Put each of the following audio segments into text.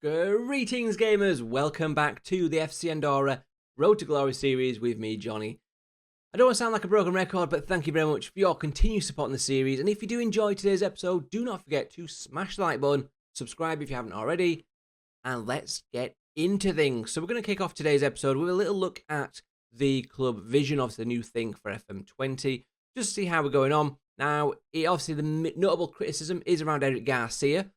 Greetings gamers, welcome back to the FC Andorra Road to Glory series with me, Johnny. I don't want to sound like a broken record, but thank you very much for your continued support in the series, and if you do enjoy today's episode, do not forget to smash the like button, subscribe if you haven't already, and let's get into things. So we're going to kick off today's episode with a little look at the club vision, obviously the new thing for FM20, just to see how we're going on. Now, obviously the notable criticism is around Eric Garcia,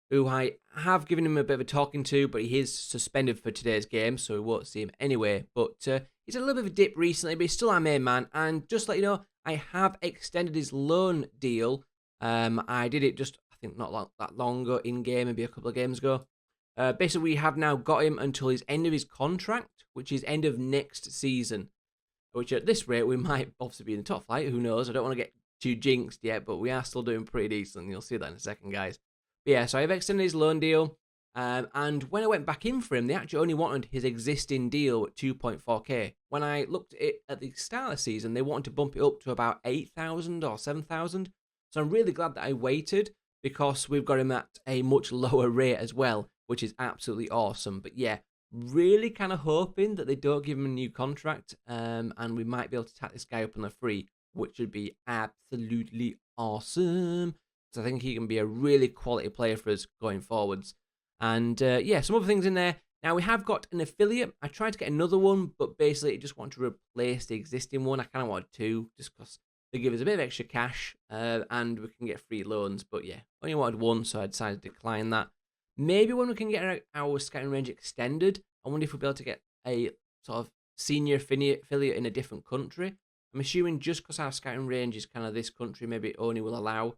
who I have given him a bit of a talking to, but he is suspended for today's game, so we won't see him anyway. But he's had a little bit of a dip recently, but he's still our main man. And just to let you know, I have extended his loan deal. I did it just, I think, not that long ago in-game, maybe a couple of games ago. Basically, we have now got him until his end of his contract, which is end of next season. Which at this rate, we might obviously be in the top flight. Who knows? I don't want to get too jinxed yet, but we are still doing pretty decent. You'll see that in a second, guys. But yeah, so I've extended his loan deal, and when I went back in for him, they actually only wanted his existing deal at 2.4k. When I looked at it at the start of the season, they wanted to bump it up to about 8,000 or 7,000. So I'm really glad that I waited, because we've got him at a much lower rate as well, which is absolutely awesome. But yeah, really kind of hoping that they don't give him a new contract, and we might be able to tap this guy up on the free, which would be absolutely awesome. I think he can be a really quality player for us going forwards. And yeah, some other things in there. Now, we have got an affiliate. I tried to get another one, but basically I just want to replace the existing one. I kind of wanted two, just because they give us a bit of extra cash, and we can get free loans. But yeah, only wanted one, so I decided to decline that. Maybe when we can get our scouting range extended, I wonder if we'll be able to get a sort of senior affiliate in a different country. I'm assuming just because our scouting range is kind of this country, maybe it only will allow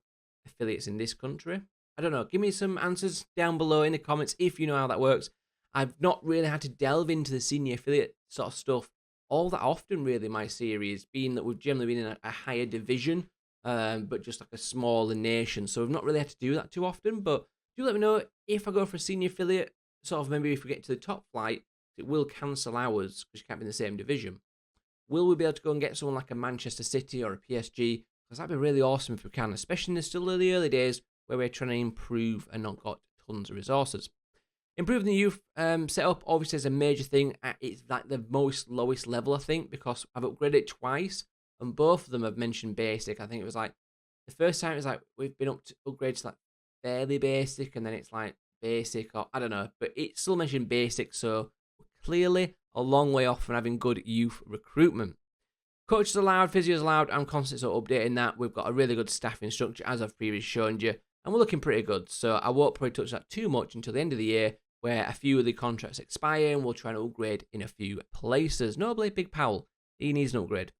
affiliates in this country. I don't know. Give me some answers down below in the comments if you know how that works. I've not really had to delve into the senior affiliate sort of stuff all that often, really, in my series, being that we've generally been in a higher division, but just like a smaller nation. So we've not really had to do that too often. But do let me know if I go for a senior affiliate, sort of maybe if we get to the top flight, it will cancel ours because you can't be in the same division. Will we be able to go and get someone like a Manchester City or a PSG? Because that'd be really awesome if we can, especially in the still the early days where we're trying to improve and not got tons of resources. Improving the youth setup obviously is a major thing. It's like the most lowest level, I think, because I've upgraded it twice, and both of them have mentioned basic. I think it was like, the first time it was like, we've been upgraded to like fairly basic, and then it's like basic, or I don't know, but it still mentioned basic, so we're clearly a long way off from having good youth recruitment. Coaches allowed, physios allowed, I'm constantly sort of updating that. We've got a really good staffing structure, as I've previously shown you, and we're looking pretty good. So I won't probably touch that too much until the end of the year, where a few of the contracts expire, and we'll try and upgrade in a few places. Notably, Big Powell, he needs an upgrade.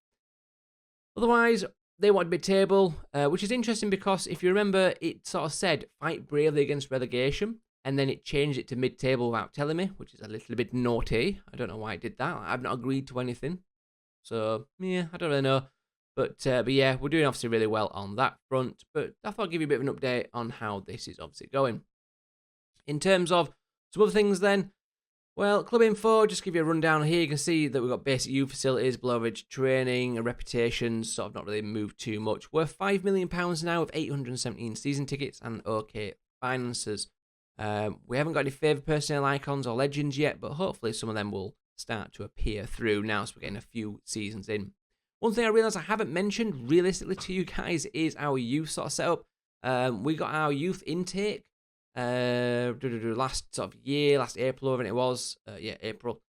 Otherwise, they want mid-table, which is interesting because if you remember, it sort of said, fight bravely against relegation, and then it changed it to mid-table without telling me, which is a little bit naughty. I don't know why it did that. I've not agreed to anything. So, yeah, I don't really know. But yeah, we're doing obviously really well on that front. But I thought I'd give you a bit of an update on how this is obviously going. In terms of some other things then, well, club info, just give you a rundown here. You can see that we've got basic youth facilities, below average training, a reputation, sort of not really moved too much. We're £5 million now with 817 season tickets and okay finances. We haven't got any favourite personnel icons or legends yet, but hopefully some of them will start to appear through now, so we're getting a few seasons in. One thing I realised I haven't mentioned realistically to you guys is our youth sort of setup. We got our youth intake last sort of year, last April, whatever it was. April.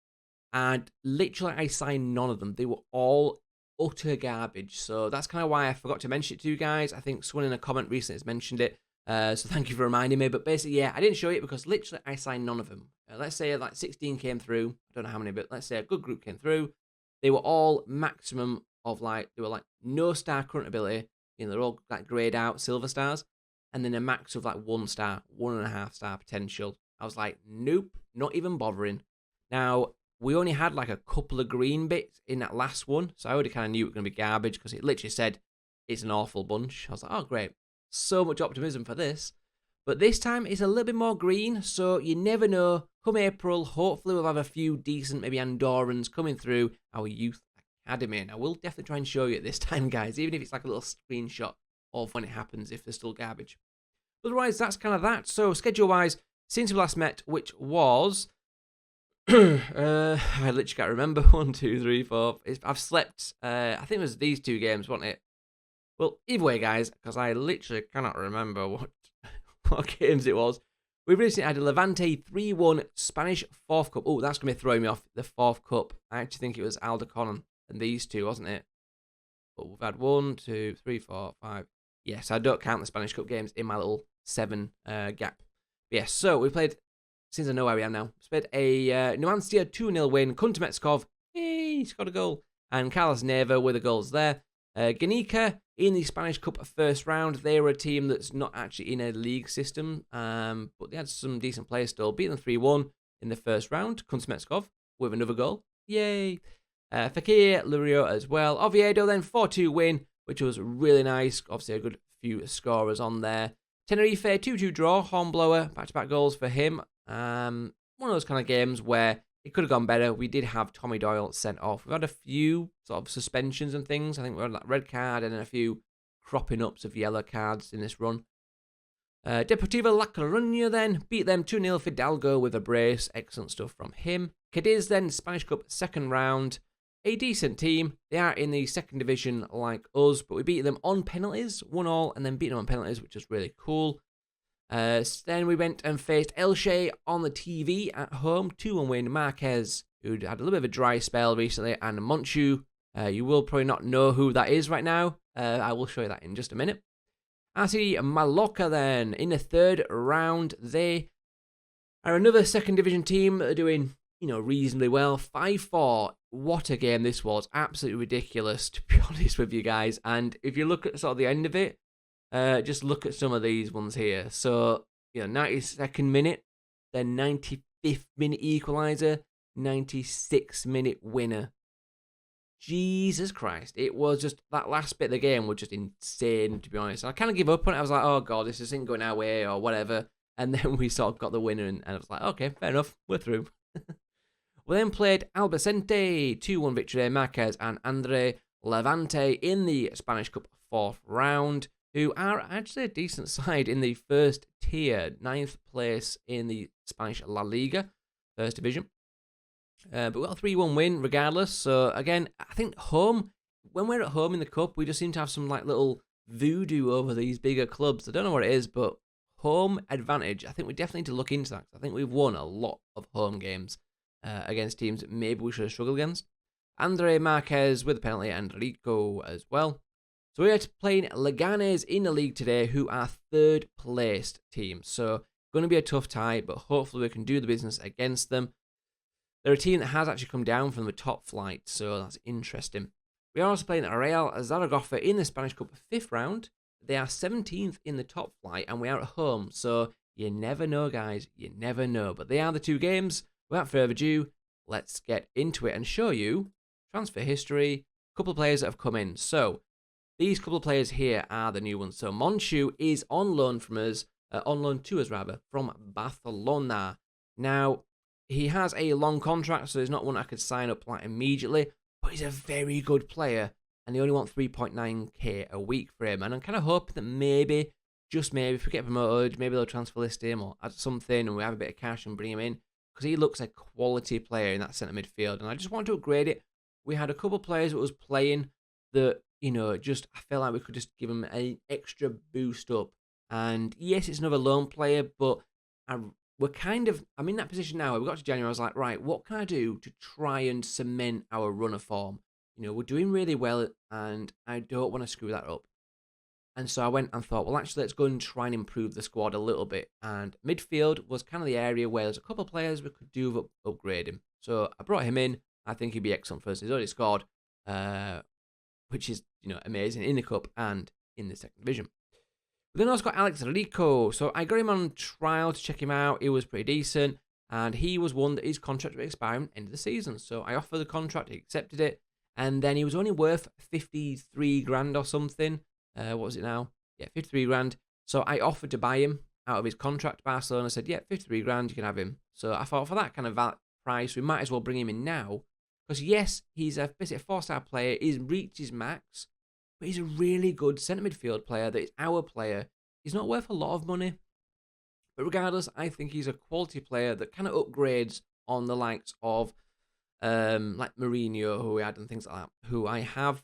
And literally I signed none of them. They were all utter garbage. So that's kind of why I forgot to mention it to you guys. I think someone in a comment recently has mentioned it. So thank you for reminding me. But basically, yeah, I didn't show it because literally I signed none of them. Let's say like 16 came through. I don't know how many, but let's say a good group came through. They were all maximum of like, they were like no star current ability. You know, they're all like grayed out silver stars. And then a max of like 1 star, 1.5 star potential. I was like, nope, not even bothering. Now, we only had like a couple of green bits in that last one. So I already kind of knew it was going to be garbage because it literally said it's an awful bunch. I was like, oh, great. So much optimism for this. But this time it's a little bit more green, so you never know. Come April, hopefully we'll have a few decent, maybe Andorrans coming through our youth academy. And I will definitely try and show you it this time, guys, even if it's like a little screenshot of when it happens, if they're still garbage. Otherwise, that's kind of that. So schedule-wise, since we last met, which was... I literally can't remember. 1, 2, 3, 4. I've slept, I think it was these 2 games, wasn't it? Well, either way, guys, because I literally cannot remember what games it was. We recently had a Levante 3-1 Spanish 4th Cup. Oh, that's going to be throwing me off, the 4th Cup. I actually think it was Aldercon and these 2, wasn't it? But we've had 1, 2, 3, 4, 5. Yes, I don't count the Spanish Cup games in my little 7 gap. But yes, so we played, since I know where we are now, we played a Nuancia 2-0 win. Kunta Metskov, he scored a goal. And Carlos Neva with the goals there. Guernica in the Spanish Cup first round. They were a team that's not actually in a league system, but they had some decent players still. Beat them 3-1 in the first round. Kunta Metskov with another goal. Yay. Fakir Lurio as well. Oviedo then 4-2 win, which was really nice. Obviously a good few scorers on there. Tenerife 2-2 draw. Hornblower, back-to-back goals for him. One of those kind of games where it could have gone better. We did have Tommy Doyle sent off. We've had a few sort of suspensions and things. I think we had that red card and then a few cropping ups of yellow cards in this run. Deportivo La Coruña then beat them 2-0. Fidalgo with a brace. Excellent stuff from him. Cadiz then Spanish Cup second round. A decent team. They are in the second division like us, but we beat them on penalties, 1-1, and then beat them on penalties, which was really cool. Then we went and faced Elche on the TV at home. 2-1 win. Marquez, who'd had a little bit of a dry spell recently, and Monchu. You will probably not know who that is right now. I will show you that in just a minute. RC Mallorca then in the third round. They are another second division team that are doing, reasonably well. 5-4. What a game this was. Absolutely ridiculous, to be honest with you guys. And if you look at sort of the end of it, just look at some of these ones here. So, 92nd minute, then 95th minute equaliser, 96th minute winner. Jesus Christ. It was just, that last bit of the game was just insane, to be honest. I kind of give up on it. I was like, oh God, this isn't going our way or whatever. And then we sort of got the winner and I was like, okay, fair enough, we're through. We then played Albacete, 2-1 victory, Marquez and Andre Levante in the Spanish Cup 4th round, who are actually a decent side in the first tier, 9th place in the Spanish La Liga, first division. But we got a 3-1 win regardless. So again, I think when we're at home in the cup, we just seem to have some like little voodoo over these bigger clubs. I don't know what it is, but home advantage, I think we definitely need to look into that. I think we've won a lot of home games against teams that maybe we should have struggled against. Andre Marquez with a penalty and Rico as well. So we are playing Leganes in the league today, who are third placed team. So going to be a tough tie, but hopefully we can do the business against them. They're a team that has actually come down from the top flight, so that's interesting. We are also playing Real Zaragoza in the Spanish Cup 5th round. They are 17th in the top flight, and we are at home, so you never know, guys. You never know. But they are the two games. Without further ado, let's get into it and show you transfer history, a couple of players that have come in. So these couple of players here are the new ones. So Monchu is on loan from us, on loan to us rather, from Barcelona. Now, he has a long contract, so he's not one I could sign up like immediately, but he's a very good player, and they only want 3.9k a week for him. And I'm kind of hoping that maybe, just maybe, if we get promoted, maybe they'll transfer list him or add something, and we have a bit of cash and bring him in, because he looks a quality player in that centre midfield, and I just want to upgrade it. We had a couple of players that was playing that, just I felt like we could just give him an extra boost up. And yes, it's another loan player, but I'm in that position now. We got to January, I was like, right, what can I do to try and cement our runner form? We're doing really well, and I don't want to screw that up. And so I went and thought, well, actually, let's go and try and improve the squad a little bit. And midfield was kind of the area where there's a couple of players we could do with upgrading. So I brought him in. I think he'd be excellent for us. He's already scored, which is, amazing in the cup and in the second division. We then also got Alex Rico. So I got him on trial to check him out. He was pretty decent. And he was one that his contract would expire at the end of the season. So I offered the contract. He accepted it. And then he was only worth 53 grand or something. What was it now? Yeah, 53 grand. So I offered to buy him out of his contract. Barcelona said, yeah, 53 grand, you can have him. So I thought for that kind of price, we might as well bring him in now. Because yes, he's basically a 4-star player. He's reached his max. But he's a really good centre midfield player that is our player. He's not worth a lot of money. But regardless, I think he's a quality player that kind of upgrades on the likes of like Mourinho, who we had, and things like that, who I have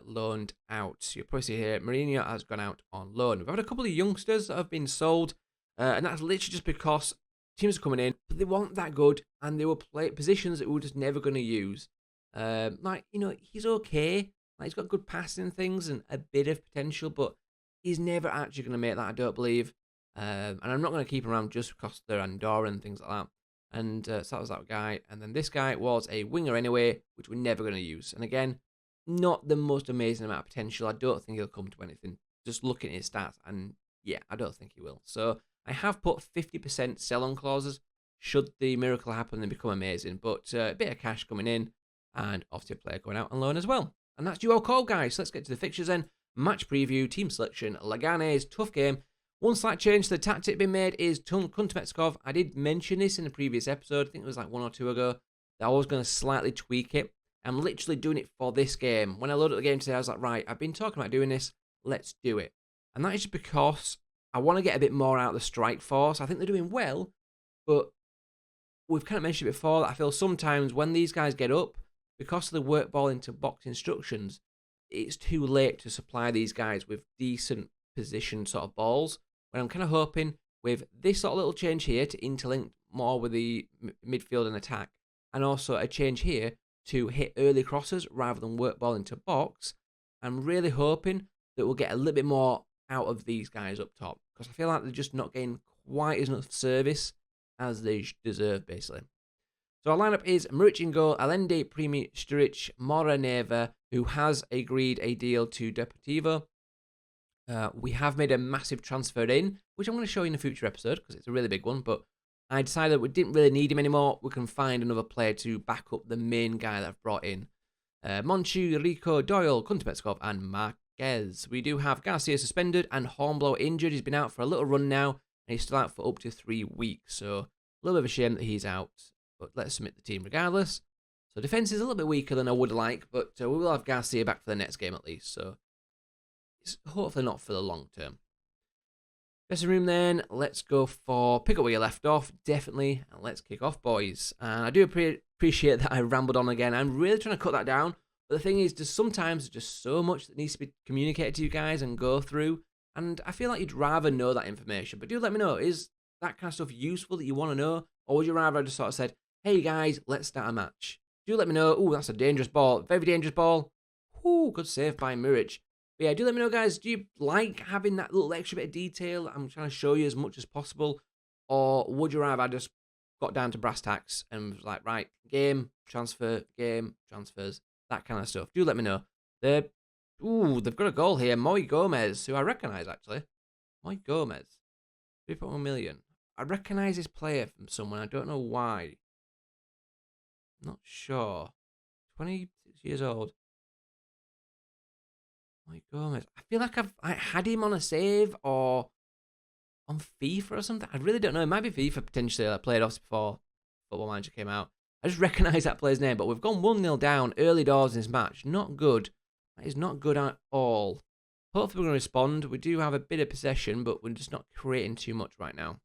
loaned out. So you'll probably see here, Mourinho has gone out on loan. We've had a couple of youngsters that have been sold, and that's literally just because teams are coming in, but they weren't that good, and they were positions that we were just never going to use. Like, you know, he's okay. Like, he's got good passing and things and a bit of potential, but he's never actually going to make that, I don't believe. And I'm not going to keep him around just because they're Andorra and things like that. And so that was that guy. And then this guy was a winger anyway, which we're never going to use. And again, not the most amazing amount of potential. I don't think he'll come to anything. Just looking at his stats, and yeah, I don't think he will. So I have put 50% sell-on clauses should the miracle happen and become amazing. But a bit of cash coming in, and obviously a player going out on loan as well. And that's duo call, guys. So let's get to the fixtures then. Match preview, team selection, Leganes, tough game. One slight change to the tactic being made is Kuntemetkov. I did mention this in a previous episode. I think it was like 1 or 2 ago. That I was going to slightly tweak it. I'm literally doing it for this game. When I loaded up the game today, I was like, right, I've been talking about doing this. Let's do it. And that is just because I want to get a bit more out of the strike force. I think they're doing well, but we've kind of mentioned it before that I feel sometimes when these guys get up, because of the work ball into box instructions, it's too late to supply these guys with decent position sort of balls. When I'm kind of hoping with this sort of little change here to interlink more with the midfield and attack, and also a change here to hit early crosses rather than work ball into box, I'm really hoping that we'll get a little bit more out of these guys up top, because I feel like they're just not getting quite as much service as they deserve, basically. So our lineup is Muric in goal, Allende, Primi, Sturridge, Mora Neva, who has agreed a deal to Deportivo. We have made a massive transfer in, which I'm going to show you in a future episode because it's a really big one, but I decided we didn't really need him anymore. We can find another player to back up the main guy that I've brought in. Monchu, Rico, Doyle, Kuntemetkov, and Marquez. We do have Garcia suspended and Hornblower injured. He's been out for a little run now, and he's still out for up to 3 weeks, so a little bit of a shame that he's out, but let's submit the team regardless. So defence is a little bit weaker than I would like, but we will have Garcia back for the next game at least, so it's hopefully not for the long term. Dressing room then, let's go for pick up where you left off, definitely, and let's kick off, boys. And I do appreciate that I rambled on again. I'm really trying to cut that down, but the thing is, just sometimes there's just so much that needs to be communicated to you guys and go through, and I feel like you'd rather know that information, but do let me know, is that kind of stuff useful that you want to know, or would you rather I just sort of said, hey guys, let's start a match? Do let me know. Ooh, that's a dangerous ball, very dangerous ball. Ooh, good save by Muric. But yeah, do let me know, guys, do you like having that little extra bit of detail I'm trying to show you as much as possible? Or would you rather I just got down to brass tacks and was like, right, game, transfer, game, transfers, that kind of stuff? Do let me know. They've got a goal here. Moy Gomez, who I recognise, actually. Moy Gomez. 3.1 million. I recognise this player from someone. I don't know why. Not sure. 26 years old. My Gomez. I feel like I had him on a save or on FIFA or something. I really don't know. It might be FIFA potentially. I played off before Football Manager came out. I just recognise that player's name, but we've gone 1-0 down early doors in this match. Not good. That is not good at all. Hopefully we're going to respond. We do have a bit of possession, but we're just not creating too much right now.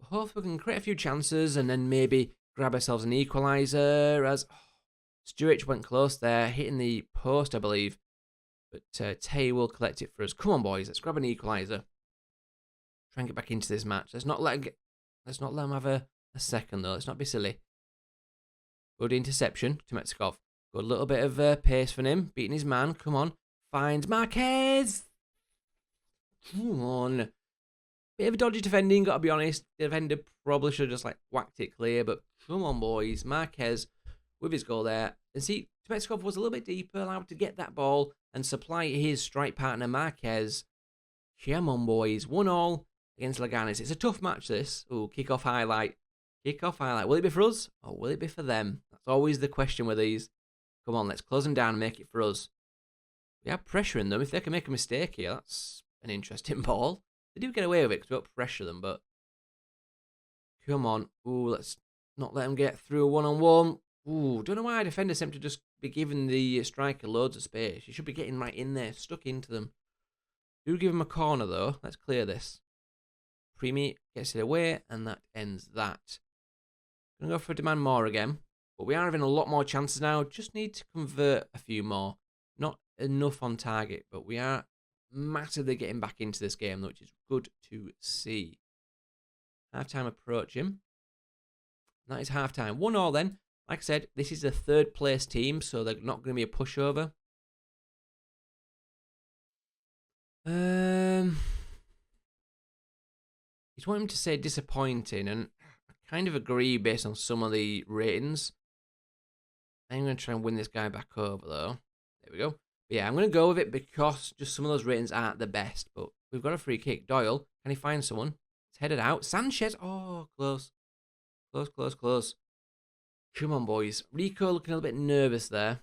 Hopefully we can create a few chances and then maybe grab ourselves an equaliser, as Sturridge went close there, hitting the post, I believe. But Tay will collect it for us. Come on, boys. Let's grab an equaliser. Try and get back into this match. Let's not let them have a second, though. Let's not be silly. Good interception to Metzkov. Good little bit of pace for him. Beating his man. Come on. Finds Marquez. Come on. Bit of a dodgy defending, got to be honest. The defender probably should have just whacked it clear. But come on, boys. Marquez with his goal there. And see, Metzkov was a little bit deeper, allowed to get that ball and supply his strike partner, Marquez. Come on, boys. 1-1 against Leganes. It's a tough match, this. Ooh, kick-off highlight. Kick-off highlight. Will it be for us or will it be for them? That's always the question with these. Come on, let's close them down and make it for us. We are pressuring them. If they can make a mistake here, that's an interesting ball. They do get away with it because we don't pressure them, but come on. Ooh, let's not let them get through a one-on-one. Ooh, don't know why a defender seemed to just be giving the striker loads of space. He should be getting right in there, stuck into them. Do give him a corner, though. Let's clear this. Creamy gets it away, and that ends that. I'm going to go for a demand more again. But we are having a lot more chances now. Just need to convert a few more. Not enough on target, but we are massively getting back into this game, which is good to see. Half-time approaching. That is half-time. 1-1 then. Like I said, this is a third-place team, so they're not going to be a pushover. He's wanting to say disappointing, and I kind of agree based on some of the ratings. I'm going to try and win this guy back over, though. There we go. But yeah, I'm going to go with it because just some of those ratings aren't the best. But we've got a free kick. Doyle, can he find someone? It's headed out. Sanchez. Oh, close. Close. Come on, boys. Rico looking a little bit nervous there.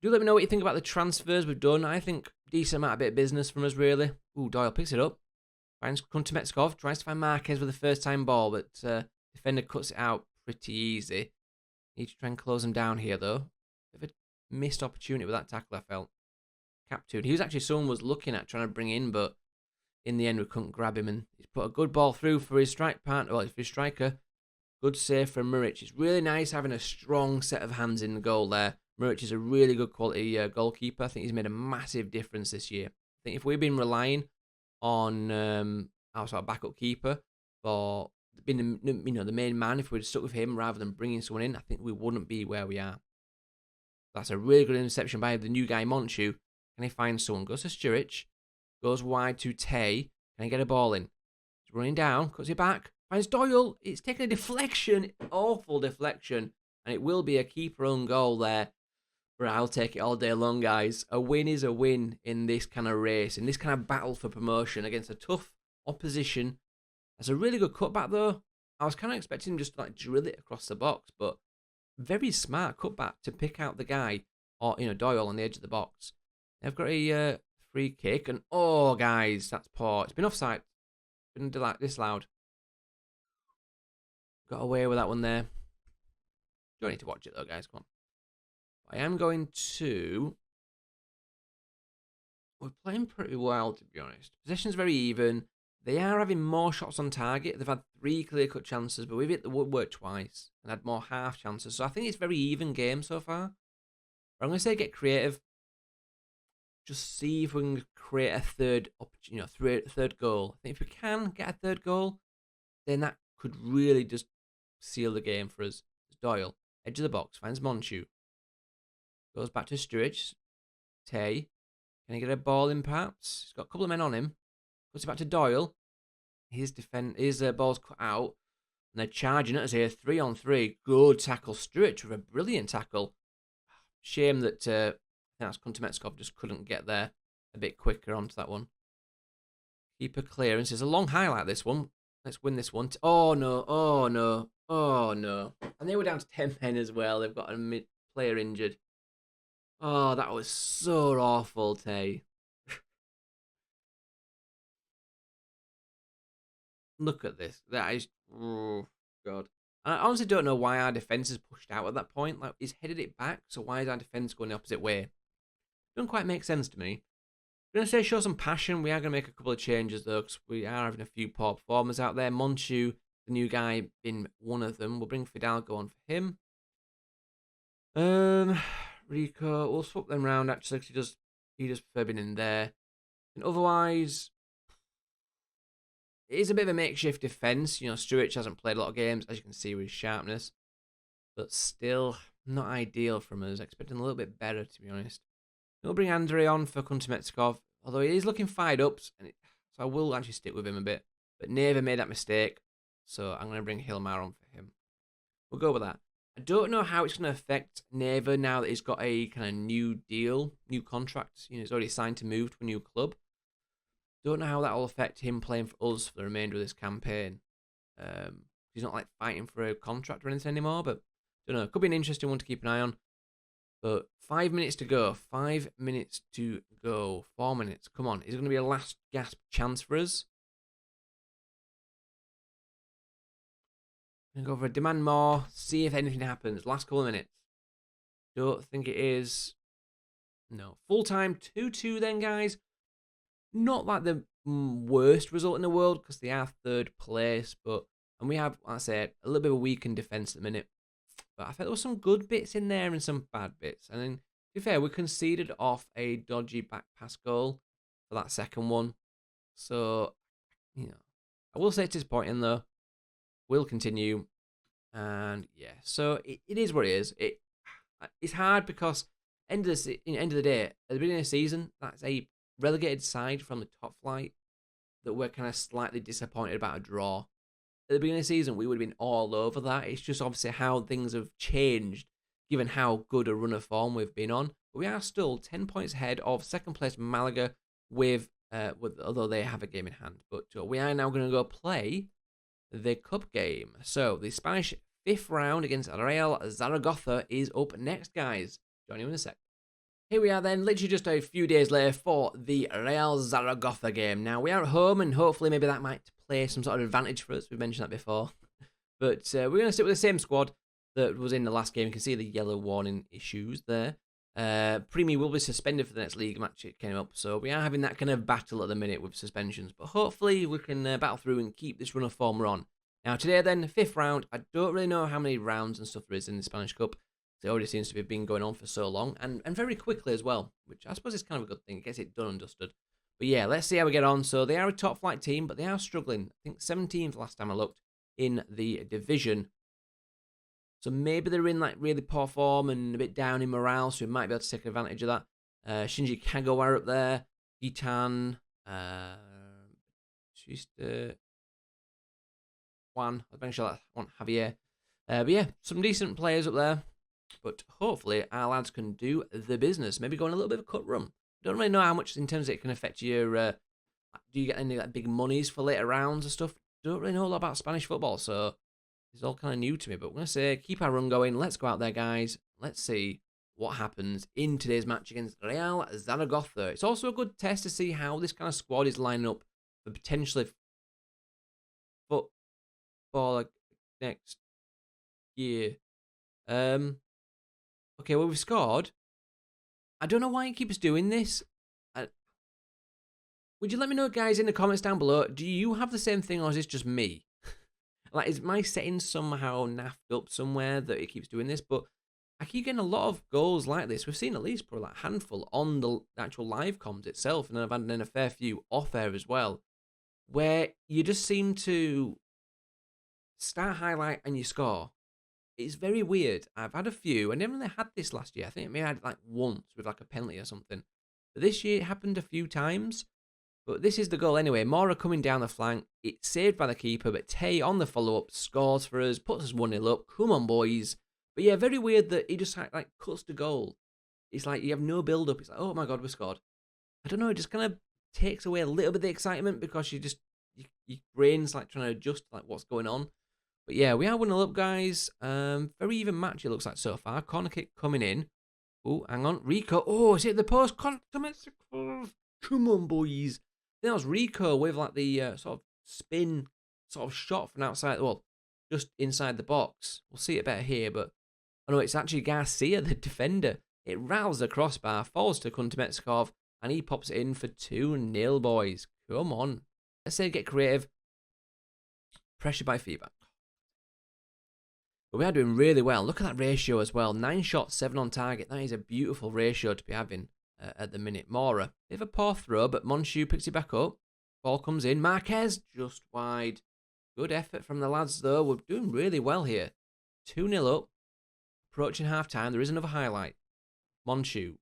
Do let me know what you think about the transfers we've done. I think decent amount of bit of business from us, really. Ooh, Doyle picks it up. Finds Kuntemetskov. Tries to find Marquez with a first-time ball, but defender cuts it out pretty easy. Need to try and close him down here, though. Bit of a missed opportunity with that tackle, I felt. Captured. He was actually someone was looking at trying to bring in, but in the end we couldn't grab him, and he's put a good ball through for his strike partner, well, for his striker. Good save from Muric. It's really nice having a strong set of hands in the goal there. Muric is a really good quality goalkeeper. I think he's made a massive difference this year. I think if we've been relying on our sort of backup keeper for being the main man, if we'd stuck with him rather than bringing someone in, I think we wouldn't be where we are. That's a really good interception by the new guy, Monchu. Can he find someone? Goes to Sturridge. Goes wide to Tay. Can he get a ball in? He's running down. Cuts it back. Finds Doyle. It's taken a deflection. Awful deflection. And it will be a keeper own goal there. But I'll take it all day long, guys. A win is a win in this kind of race, in this kind of battle for promotion against a tough opposition. That's a really good cutback, though. I was kind of expecting him just to drill it across the box, but very smart cutback to pick out the guy, or Doyle on the edge of the box. They've got a free kick, and oh, guys, that's poor. It's been offside. It's been disallowed. Got away with that one there. Don't need to watch it though, guys. Come on. I am going to. We're playing pretty well, to be honest. Possession's very even. They are having more shots on target. They've had 3 clear-cut chances, but we've hit the woodwork twice and had more half chances. So I think it's a very even game so far. But I'm going to say get creative. Just see if we can create a third goal. I think if we can get a third goal, then that could really just seal the game for us. Doyle, edge of the box, finds Monchu. Goes back to Sturridge. Tay. Can he get a ball in perhaps? He's got a couple of men on him. Puts it back to Doyle. His ball's cut out. And they're charging at us here. 3-on-3. Good tackle. Sturridge with a brilliant tackle. Shame that I think that's Kuntemetskov just couldn't get there a bit quicker onto that one. Keeper clearance. It's a long highlight, this one. Let's win this one. Oh, no. Oh, no. Oh, no. And they were down to 10 men as well. They've got a player injured. Oh, that was so awful, Tay. Look at this. That is... Oh, God. And I honestly don't know why our defence is pushed out at that point. Like, he's headed it back, so why is our defence going the opposite way? Doesn't quite make sense to me. I'm going to say show some passion. We are going to make a couple of changes, though, because we are having a few poor performers out there. Monchu, the new guy, being one of them. We'll bring Fidalgo on for him. Rico, we'll swap them round, actually, because he does prefer being in there. And otherwise... It is a bit of a makeshift defence. Sturridge hasn't played a lot of games, as you can see with his sharpness. But still, not ideal from us. Expecting a little bit better, to be honest. We'll bring Andre on for Kuntemetskov, although he is looking fired up, so I will actually stick with him a bit. But Neva made that mistake, so I'm going to bring Hilmar on for him. We'll go with that. I don't know how it's going to affect Neva now that he's got a kind of new deal, new contract. He's already signed to move to a new club. Don't know how that will affect him playing for us for the remainder of this campaign. He's not fighting for a contract or anything anymore, but don't know. Could be an interesting one to keep an eye on. But 5 minutes to go. 5 minutes to go. 4 minutes. Come on. Is it going to be a last gasp chance for us? I'm going to go for a demand more. See if anything happens. Last couple of minutes. Don't think it is. No. Full time 2-2 then, guys. Not like the worst result in the world because they are third place, and we have, like I said, a little bit of a weakened defence at the minute. But I think there were some good bits in there and some bad bits. And then, to be fair, we conceded off a dodgy back pass goal for that second one. So, I will say it's disappointing though. We'll continue. And yeah, so it is what it is. It's hard because end of the day, at the beginning of the season, that's a relegated side from the top flight that we're kind of slightly disappointed about a draw. At the beginning of the season, we would have been all over that. It's just obviously how things have changed, given how good a run of form we've been on. But we are still 10 points ahead of second place Malaga, although they have a game in hand. But we are now going to go play the cup game. So the Spanish 5th round against Real Zaragoza is up next, guys. Join you in a sec. Here we are then, literally just a few days later for the Real Zaragoza game. Now, we are at home, and hopefully maybe that might play some sort of advantage for us. We've mentioned that before. But we're going to stick with the same squad that was in the last game. You can see the yellow warning issues there. Primi will be suspended for the next league match it came up, so we are having that kind of battle at the minute with suspensions. But hopefully we can battle through and keep this run of form we're on. Now, today then, 5th round. I don't really know how many rounds and stuff there is in the Spanish Cup. It already seems to have been going on for so long, and very quickly as well, which I suppose is kind of a good thing. It gets it done and dusted. But yeah, let's see how we get on. So they are a top flight team, but they are struggling. I think 17th last time I looked in the division. So maybe they're in like really poor form and a bit down in morale, so we might be able to take advantage of that. Shinji Kagawa up there, Gitan, Juan, I'm not sure that one, Javier. But yeah, some decent players up there. But hopefully our lads can do the business. Maybe go on a little bit of a cut run. Don't really know how much in terms of it can affect your... do you get any like big monies for later rounds and stuff? Don't really know a lot about Spanish football, so it's all kind of new to me. But I'm going to say keep our run going. Let's go out there, guys. Let's see what happens in today's match against Real Zaragoza. It's also a good test to see how this kind of squad is lining up for potentially for like next year. Okay, well, we've scored. I don't know why he keeps doing this. Would you let me know, guys, in the comments down below? Do you have the same thing, or is this just me? Like, is my settings somehow naffed up somewhere that it keeps doing this? But I keep getting a lot of goals like this. We've seen at least probably like a handful on the actual live comms itself, and then I've had a fair few off air as well, where you just seem to start highlight and you score. It's very weird. I've had a few. I never really had this last year. I think maybe I had it like once with like a penalty or something. But this year it happened a few times. But this is the goal anyway. Mora coming down the flank. It's saved by the keeper, but Tay on the follow-up scores for us, puts us 1-0 up. Come on, boys. But yeah, very weird that he just like cuts the goal. It's like you have no build-up. It's like, oh my God, we scored. I don't know. It just kind of takes away a little bit of the excitement because your brain's like trying to adjust like what's going on. But yeah, we are 1-0 up, guys. Very even match it looks like so far. Corner kick coming in. Oh, hang on. Rico. Oh, is it the post? Come on, boys. I think that was Rico with like the sort of spin sort of shot from outside. Well, just inside the box. We'll see it better here, but oh no, it's actually Garcia, the defender. It rattles the crossbar, falls to Kuntemetskov, and he pops it in for 2-0, boys. Come on. Let's say get creative. Pressure by feedback. But we are doing really well. Look at that ratio as well. 9 shots, 7 on target. That is a beautiful ratio to be having at the minute. Mora, bit of a poor throw, but Monchu picks it back up. Ball comes in. Marquez, just wide. Good effort from the lads, though. We're doing really well here. 2-0 up. Approaching half-time. There is another highlight. Monchu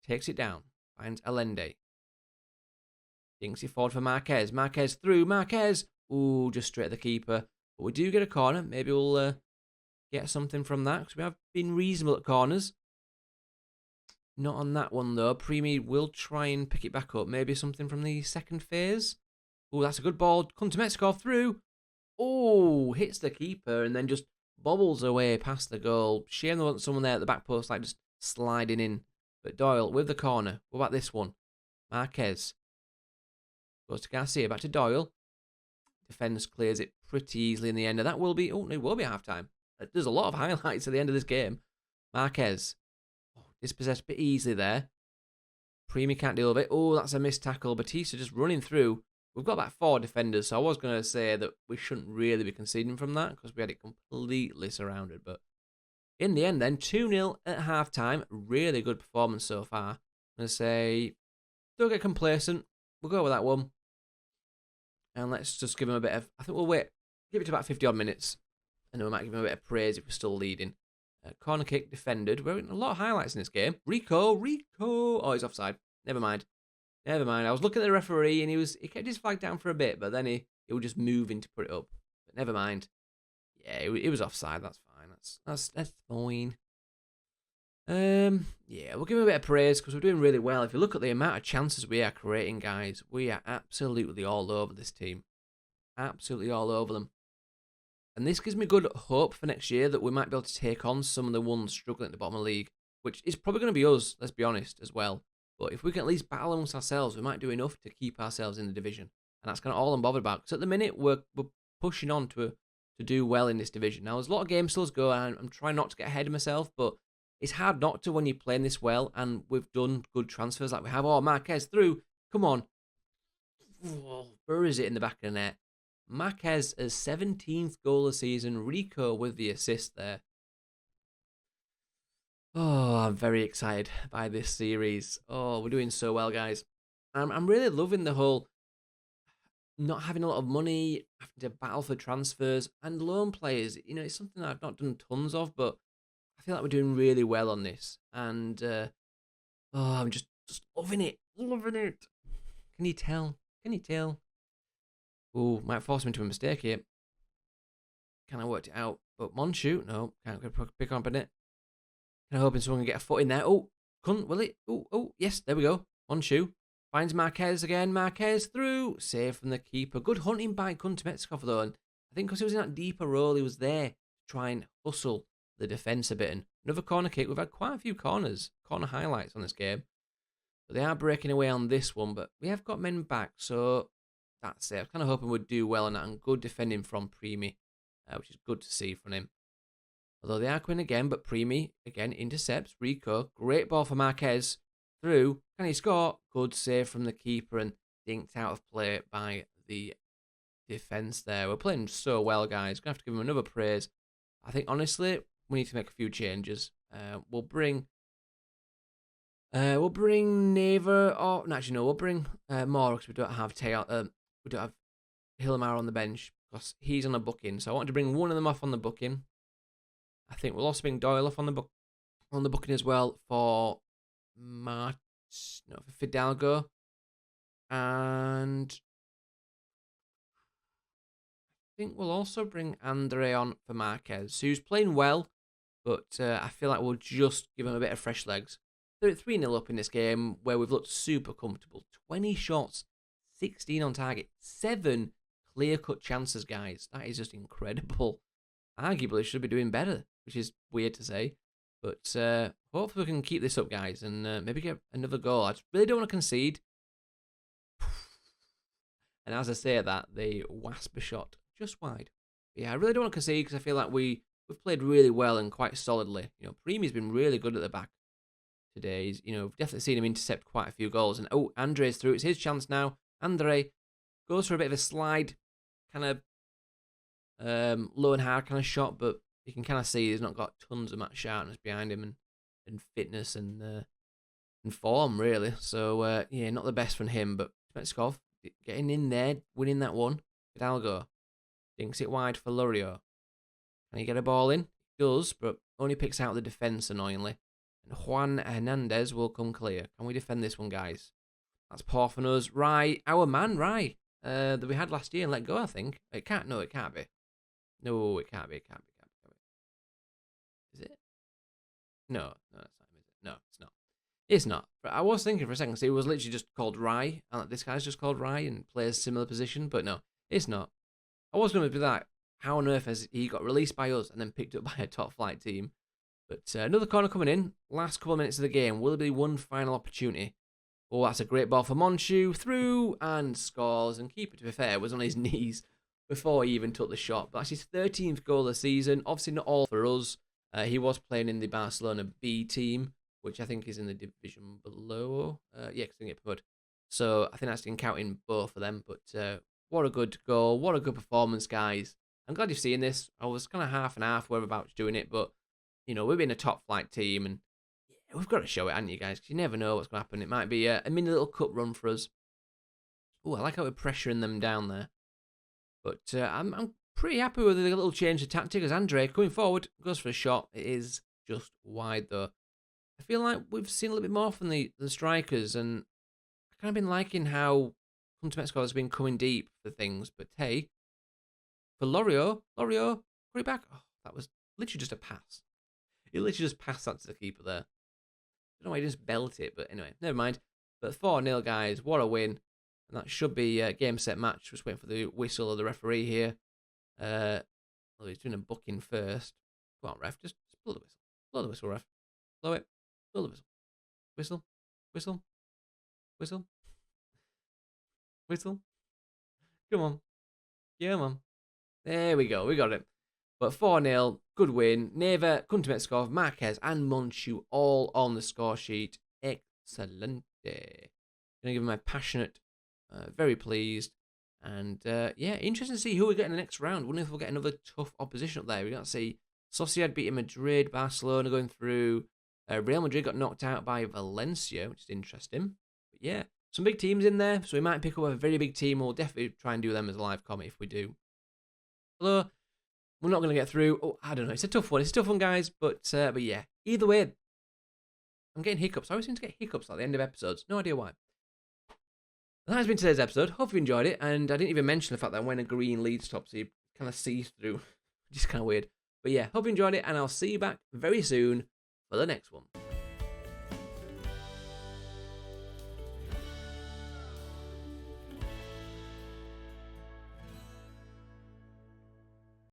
takes it down. Finds Allende. Dinks it forward for Marquez. Marquez through. Marquez. Ooh, just straight at the keeper. But we do get a corner. Maybe we'll... get something from that, because we have been reasonable at corners. Not on that one, though. Primi will try and pick it back up. Maybe something from the second phase. Oh, that's a good ball. Kuntemetskov through. Oh, hits the keeper and then just bobbles away past the goal. Shame there wasn't someone there at the back post, like just sliding in. But Doyle with the corner. What about this one? Marquez. Goes to Garcia. Back to Doyle. Defence clears it pretty easily in the end. And that will be... oh, it will be half-time. There's a lot of highlights at the end of this game. Marquez. Oh, dispossessed a bit easily there. Primi can't deal with it. Oh, that's a missed tackle. Batista just running through. we've got about 4 defenders, so I was going to say that we shouldn't really be conceding from that because we had it completely surrounded. But in the end then, 2-0 at half-time. Really good performance so far. I'm going to say, don't get complacent. We'll go with that one. And let's just give him a bit of... I think we'll wait. Give it to about 50-odd minutes. And then we might give him a bit of praise if we're still leading. Corner kick defended. We're getting a lot of highlights in this game. Rico. Oh, he's offside. Never mind. I was looking at the referee and he kept his flag down for a bit, but then he was just moving to put it up. But never mind. Yeah, it was offside. That's fine. That's fine. Yeah, we'll give him a bit of praise because we're doing really well. If you look at the amount of chances we are creating, guys, we are absolutely all over this team. Absolutely all over them. And this gives me good hope for next year that we might be able to take on some of the ones struggling at the bottom of the league, which is probably going to be us, let's be honest, as well. But if we can at least battle amongst ourselves, we might do enough to keep ourselves in the division. And that's kind of all I'm bothered about. Because at the minute, we're pushing on to do well in this division. Now, there's a lot of games still to go, and I'm trying not to get ahead of myself, but it's hard not to when you're playing this well, and we've done good transfers like we have. Oh, Marquez through. Come on. Where is it in the back of the net? Marquez as 17th goal of the season. Rico with the assist there. Oh, I'm very excited by this series. Oh, we're doing so well, guys. I'm really loving the whole not having a lot of money, having to battle for transfers and loan players. You know, it's something that I've not done tons of, but I feel like we're doing really well on this. And, I'm just loving it. Loving it. Can you tell? Oh, might force me into a mistake here. Kind of worked it out. But Monchu, no, can't pick up on it. Kind of hoping someone can get a foot in there. Oh, couldn't, will it? Oh, yes, there we go. Monchu finds Marquez again. Marquez through. Save from the keeper. Good hunting by Kuntemetskov, though. And I think because he was in that deeper role, he was there to try and hustle the defence a bit. And another corner kick. We've had quite a few corner highlights on this game. But they are breaking away on this one. But we have got men back, so that's it. I was kind of hoping we'd do well on that. And good defending from Primi, which is good to see from him. Although they are coming again, but Primi, again, intercepts. Rico, great ball for Marquez. Through. Can he score? Good save from the keeper and dinked out of play by the defence there. We're playing so well, guys. Going to have to give him another praise. I think, honestly, we need to make a few changes. We'll bring Neva, or no, actually no, we'll bring Moore because we don't have Hillamar on the bench because he's on a booking. So I want to bring one of them off on the booking. I think we'll also bring Doyle off on the booking as well for Fidalgo, and I think we'll also bring Andre on for Marquez, who's playing well, but I feel like we'll just give him a bit of fresh legs. They're at 3-0 up in this game where we've looked super comfortable. 20 shots, 16 on target, 7 clear-cut chances, guys. That is just incredible. Arguably should be doing better, which is weird to say. But hopefully we can keep this up, guys, and maybe get another goal. I just really don't want to concede. And as I say that, the Wasper shot just wide. But yeah, I really don't want to concede because I feel like we've played really well and quite solidly. You know, Premi's been really good at the back today. He's, we've definitely seen him intercept quite a few goals. And Andre's through. It's his chance now. Andre goes for a bit of a slide, kind of low and hard kind of shot, but you can kind of see he's not got tons of match sharpness behind him and fitness and form, really. So, yeah, not the best from him, but Metskov getting in there, winning that one. Hidalgo dinks it wide for Lurio. Can he get a ball in? He does, but only picks out the defence, annoyingly. And Juan Hernandez will come clear. Can we defend this one, guys? That's poor for us. Rai, our man, Rai, that we had last year and let go, I think. It can't be. No, it can't be. Is it? No, that's not him, is it? No, it's not. It's not. But I was thinking for a second, so it was literally just called Rai, and this guy's just called Rai and plays a similar position, but no, it's not. I was going to be like, how on earth has he got released by us and then picked up by a top flight team? But another corner coming in. Last couple of minutes of the game. Will there be one final opportunity? Oh, that's a great ball for Monchu. Through and scores. And keeper, to be fair, was on his knees before he even took the shot. But that's his 13th goal of the season. Obviously not all for us. He was playing in the Barcelona B team, which I think is in the division below. Yeah, because they get promoted. So I think that's in counting both of them. But what a good goal. What a good performance, guys. I'm glad you've seen this. I was kind of half and half where about doing it, but, we've been a top flight team, and we've got to show it, haven't you, guys? Because you never know what's going to happen. It might be a mini little cup run for us. Oh, I like how we're pressuring them down there. But I'm pretty happy with the little change of tactic as Andre, coming forward, goes for a shot. It is just wide, though. I feel like we've seen a little bit more from the strikers, and I've kind of been liking how Hunter Metzger has been coming deep for things. But hey, for Lorio, put it back. Oh, that was literally just a pass. He literally just passed that to the keeper there. I don't know why he just belted it, but anyway, never mind. But 4-0, guys, what a win. And that should be a game, set, match. Just waiting for the whistle of the referee here. Well, he's doing a booking first. Come on, ref, just blow the whistle. Blow the whistle, ref. Blow it. Blow the whistle. Whistle. Whistle. Whistle. Whistle. Come on. Yeah, man. There we go. We got it. But 4-0, good win. Neva, Kuntemetsov, Marquez, and Monchu all on the score sheet. Excellent. Gonna give him my passionate, very pleased. And yeah, interesting to see who we get in the next round. Wonder if we'll get another tough opposition up there. We got to see Sociedad beating Madrid, Barcelona going through. Real Madrid got knocked out by Valencia, which is interesting. But yeah, some big teams in there, so we might pick up a very big team. We'll definitely try and do them as a live comment if we do. Although we're not going to get through. Oh, I don't know. It's a tough one. It's a tough one, guys. But yeah, either way, I'm getting hiccups. I always seem to get hiccups at the end of episodes. No idea why. That has been today's episode. Hope you enjoyed it. And I didn't even mention the fact that when a green lead stops, you kind of sees through. Which is kind of weird. But yeah, hope you enjoyed it. And I'll see you back very soon for the next one.